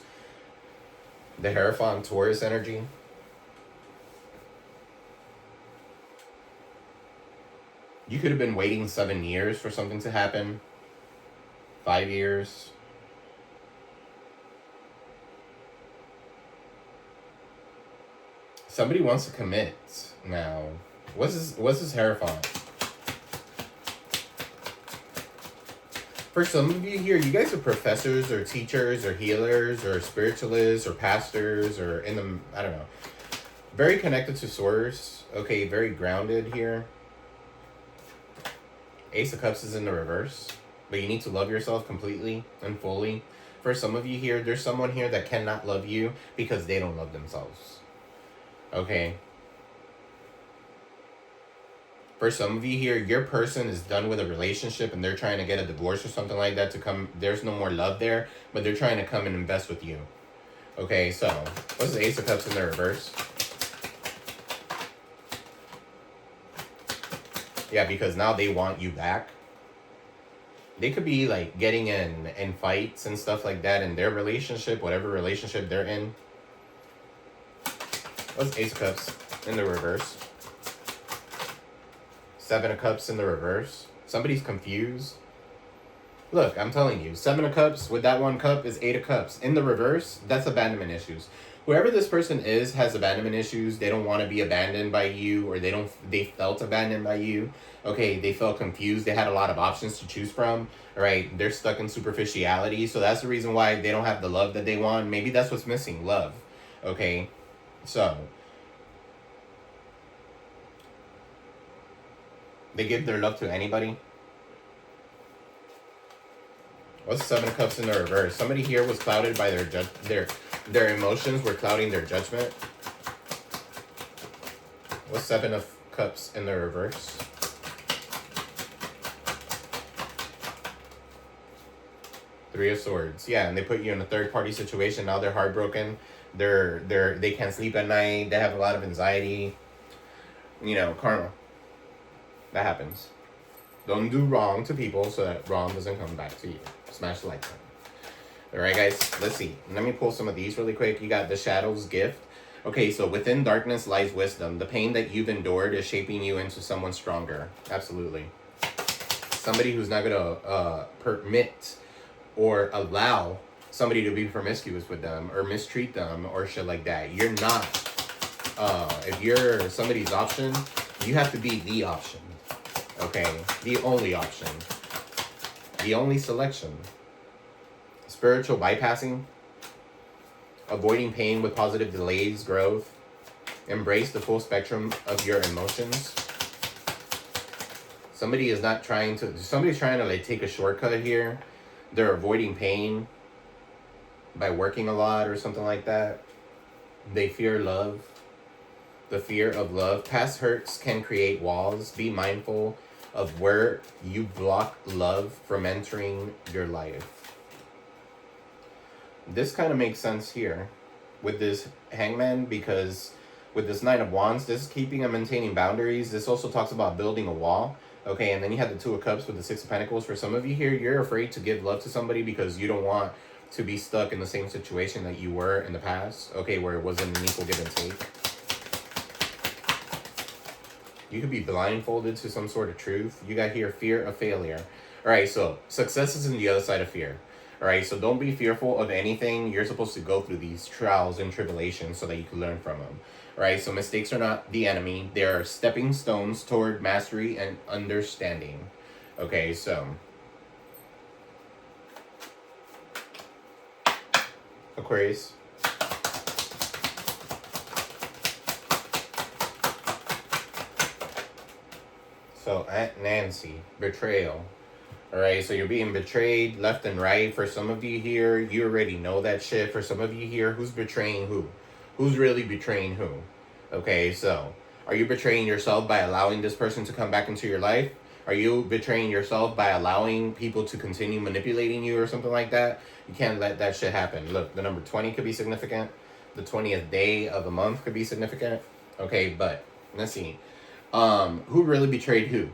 The Hierophant, Taurus energy. You could have been waiting 7 years for something to happen. 5 years. Somebody wants to commit now. What's this Hierophant? For some of you here, you guys are professors or teachers or healers or spiritualists or pastors or in the, I don't know. Very connected to Source. Okay, very grounded here. Ace of Cups is in the reverse. But you need to love yourself completely and fully. For some of you here, there's someone here that cannot love you because they don't love themselves. Okay. For some of you here, your person is done with a relationship and they're trying to get a divorce or something like that to come. There's no more love there, but they're trying to come and invest with you. Okay, so what's the Ace of Cups in the reverse? Yeah, because now they want you back. They could be like getting in fights and stuff like that in their relationship, whatever relationship they're in. What's Ace of Cups in the reverse? Seven of Cups in the reverse. Somebody's confused. Look, I'm telling you, Seven of Cups with that one cup is Eight of Cups. In the reverse, that's abandonment issues. Whoever this person is has abandonment issues. They don't want to be abandoned by you, or they felt abandoned by you. Okay, they felt confused. They had a lot of options to choose from. All right, they're stuck in superficiality. So that's the reason why they don't have the love that they want. Maybe that's what's missing, love. Okay, so they give their love to anybody. What's Seven of Cups in the reverse? Somebody here was clouded by their emotions were clouding their judgment. What's Seven of Cups in the reverse? Three of Swords. Yeah, and they put you in a third party situation. Now they're heartbroken. They can't sleep at night. They have a lot of anxiety. You know, karma. That happens. Don't do wrong to people so that wrong doesn't come back to you. Smash the like button. Alright guys, let's see. Let me pull some of these really quick. You got the Shadow's Gift. Okay, so within darkness lies wisdom. The pain that you've endured is shaping you into someone stronger. Absolutely. Somebody who's not going to permit or allow somebody to be promiscuous with them or mistreat them or shit like that. You're not. If you're somebody's option, you have to be the option. Okay, the only option. The only selection. Spiritual bypassing. Avoiding pain with positive delays, growth. Embrace the full spectrum of your emotions. Somebody's trying to like take a shortcut here. They're avoiding pain by working a lot or something like that. They fear love. The fear of love. Past hurts can create walls. Be mindful of where you block love from entering your life. This kind of makes sense here. with this Hangman, because with this Nine of Wands, this is keeping and maintaining boundaries. This also talks about building a wall. Okay, and then you have the Two of Cups with the Six of Pentacles. For some of you here, you're afraid to give love to somebody because you don't want to be stuck in the same situation that you were in the past. Okay, where it wasn't an equal give and take. You could be blindfolded to some sort of truth. You got here fear of failure. All right, so success is in the other side of fear. All right, so don't be fearful of anything. You're supposed to go through these trials and tribulations so that you can learn from them. All right, so mistakes are not the enemy. They are stepping stones toward mastery and understanding. Okay, so Aquarius. So Aunt Nancy, betrayal. All right, so you're being betrayed left and right. For some of you here, you already know that shit. For some of you here, who's betraying who? Who's really betraying who? Okay, so are you betraying yourself by allowing this person to come back into your life? Are you betraying yourself by allowing people to continue manipulating you or something like that? You can't let that shit happen. Look, the number 20 could be significant. The 20th day of the month could be significant. Okay, but let's see. Who really betrayed who?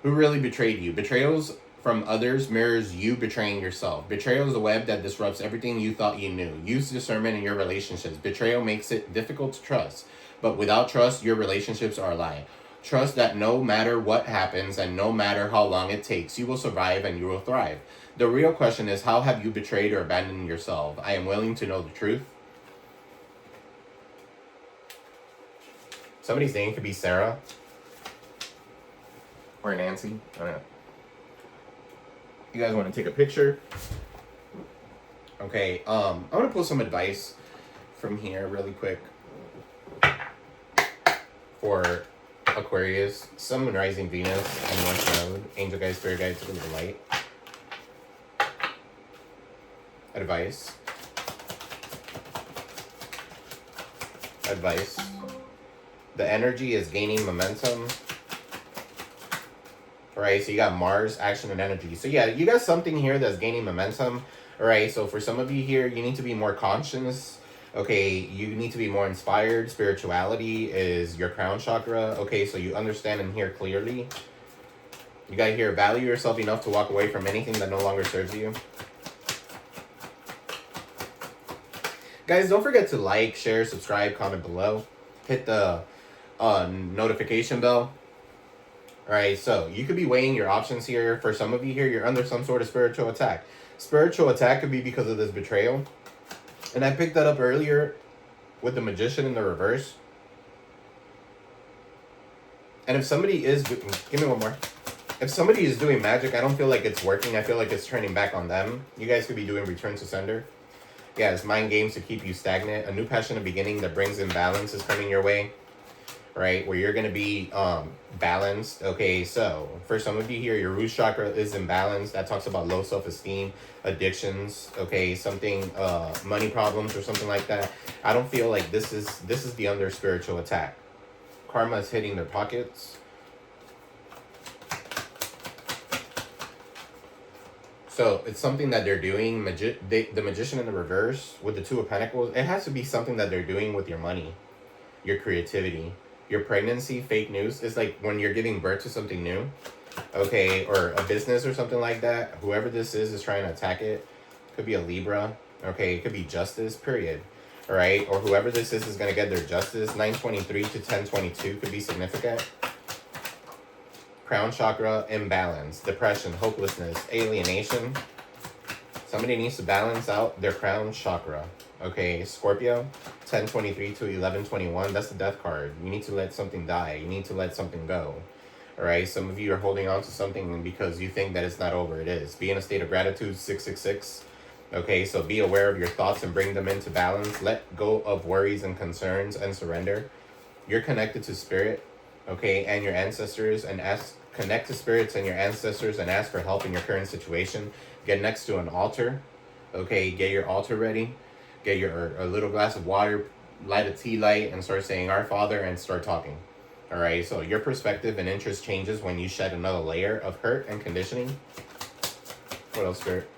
Who really betrayed you? Betrayals from others mirrors you betraying yourself. Betrayal is a web that disrupts everything you thought you knew. Use discernment in your relationships. Betrayal makes it difficult to trust. But without trust, your relationships are a lie. Trust that no matter what happens and no matter how long it takes, you will survive and you will thrive. The real question is, how have you betrayed or abandoned yourself? I am willing to know the truth. Somebody's name could be Sarah. Or Nancy. I don't know. You guys want to take a picture? Okay, I'm going to pull some advice from here really quick. For Aquarius, Sun and Rising Venus, and North Node, Angel Guide, Spirit Guide, to the light. Advice. Advice. The energy is gaining momentum. Alright, so you got Mars, action, and energy. So yeah, you got something here that's gaining momentum. Alright, so for some of you here, you need to be more conscious. Okay, you need to be more inspired. Spirituality is your crown chakra. Okay, so you understand and hear clearly. You got here, value yourself enough to walk away from anything that no longer serves you. Guys, don't forget to like, share, subscribe, comment below. Hit the notification bell. Alright, so you could be weighing your options here. For some of you here, you're under some sort of spiritual attack. Spiritual attack could be because of this betrayal. And I picked that up earlier with the Magician in the reverse. And if somebody is... Give me one more. If somebody is doing magic, I don't feel like it's working. I feel like it's turning back on them. You guys could be doing return to sender. Yeah, it's mind games to keep you stagnant. A new passionate beginning that brings in balance is coming your way. Right, where you're going to be balanced. Okay, so for some of you here, your root chakra is imbalanced. That talks about low self-esteem, addictions, okay, something, money problems or something like that. I don't feel like this is the under spiritual attack. Karma is hitting their pockets. So it's something that they're doing. The Magician in the reverse with the Two of Pentacles, it has to be something that they're doing with your money, your creativity. Your pregnancy, fake news, is like when you're giving birth to something new, okay, or a business or something like that. Whoever this is trying to attack it. Could be a Libra, okay, it could be justice, period, all right, or whoever this is going to get their justice. 923 to 1022 could be significant. Crown chakra, imbalance, depression, hopelessness, alienation. Somebody needs to balance out their crown chakra. Okay, Scorpio, 1023 to 1121. That's the death card. You need to let something die. You need to let something go. All right, some of you are holding on to something because you think that it's not over. It is. Be in a state of gratitude, 666. Okay, so be aware of your thoughts and bring them into balance. Let go of worries and concerns and surrender. You're connected to spirit, okay, and your ancestors, and connect to spirits and your ancestors and ask for help in your current situation. Get next to an altar, okay, get your altar ready. Get a little glass of water, light a tea light, and start saying, Our Father, and start talking. All right, so your perspective and interest changes when you shed another layer of hurt and conditioning. What else, Spirit?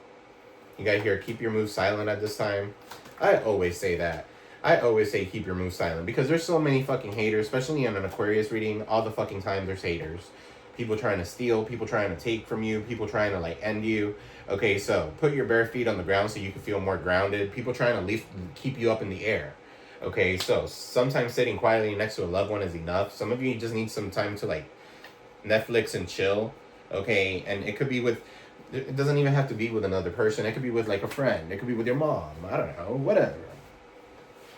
You got here, keep your moves silent at this time. I always say that. I always say keep your moves silent because there's so many fucking haters, especially in an Aquarius reading. All the fucking time there's haters. People trying to steal, people trying to take from you, people trying to like end you. Okay, so put your bare feet on the ground so you can feel more grounded. People trying to keep you up in the air. Okay, so sometimes sitting quietly next to a loved one is enough. Some of you just need some time to like Netflix and chill. Okay, and it could be with, it doesn't even have to be with another person. It could be with like a friend. It could be with your mom. I don't know, whatever.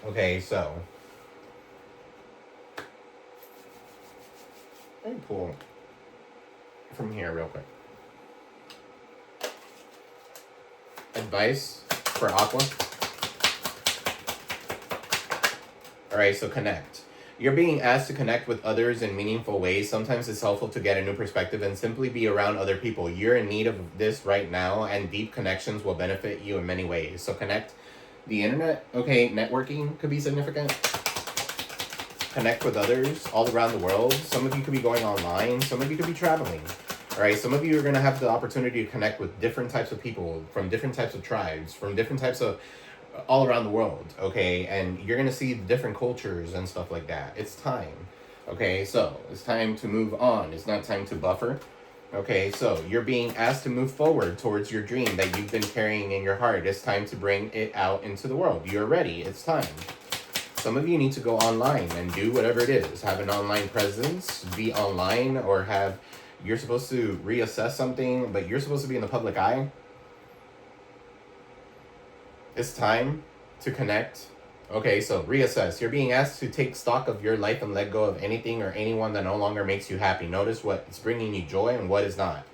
Okay, so let me pull from here real quick. Advice for Aqua. Alright, so connect. You're being asked to connect with others in meaningful ways. Sometimes it's helpful to get a new perspective and simply be around other people. You're in need of this right now, and deep connections will benefit you in many ways. So connect. The internet, okay, networking could be significant. Connect with others all around the world. Some of you could be going online. Some of you could be traveling. All right, some of you are going to have the opportunity to connect with different types of people from different types of tribes, from different types of all around the world, okay? And you're going to see different cultures and stuff like that. It's time, okay? So it's time to move on. It's not time to buffer, okay? So you're being asked to move forward towards your dream that you've been carrying in your heart. It's time to bring it out into the world. You're ready. It's time. Some of you need to go online and do whatever it is. Have an online presence, be online, or have... You're supposed to reassess something, but you're supposed to be in the public eye. It's time to connect. Okay, so reassess. You're being asked to take stock of your life and let go of anything or anyone that no longer makes you happy. Notice what's bringing you joy and what is not,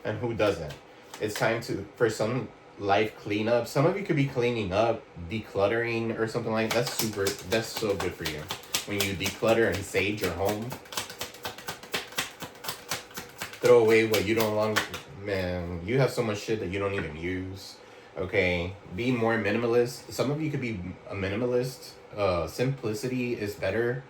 and who doesn't. It's time for some life cleanup. Some of you could be cleaning up, decluttering, or something like that. That's so good for you. When you declutter and sage your home. Throw away what you don't want. Man, you have so much shit that you don't even use. Okay, be more minimalist. Some of you could be a minimalist. Simplicity is better.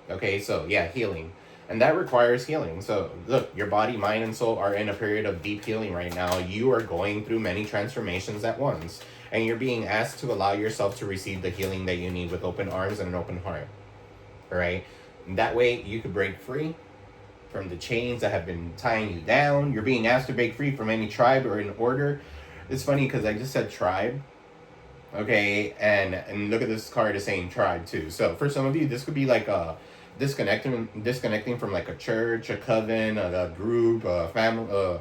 Okay, so yeah, healing. And that requires healing. So look, your body, mind, and soul are in a period of deep healing right now. You are going through many transformations at once. And you're being asked to allow yourself to receive the healing that you need with open arms and an open heart. Alright? That way you could break free from the chains that have been tying you down. You're being asked to break free from any tribe or an order. It's funny because I just said tribe. Okay, and look at this card is saying tribe too. So for some of you, this could be like a disconnecting from like a church, a coven, a group, a family,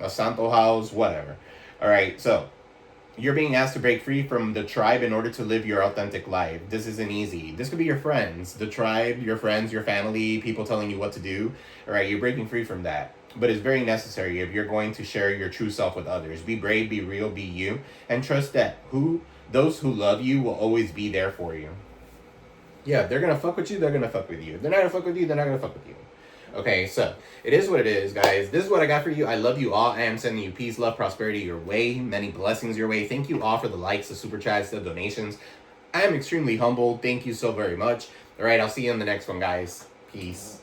a santo house, whatever. All right, so you're being asked to break free from the tribe in order to live your authentic life. This isn't easy. This could be your friends, the tribe, your friends, your family, people telling you what to do. All right, you're breaking free from that. But it's very necessary if you're going to share your true self with others. Be brave, be real, be you, and trust that those who love you will always be there for you. Yeah, if they're going to fuck with you, they're going to fuck with you. If they're not going to fuck with you, they're not going to fuck with you. Okay, so it is what it is, guys. This is what I got for you. I love you all. I am sending you peace, love, prosperity your way. Many blessings your way. Thank you all for the likes, the super chats, the donations. I am extremely humbled. Thank you so very much. All right, I'll see you in the next one, guys. Peace.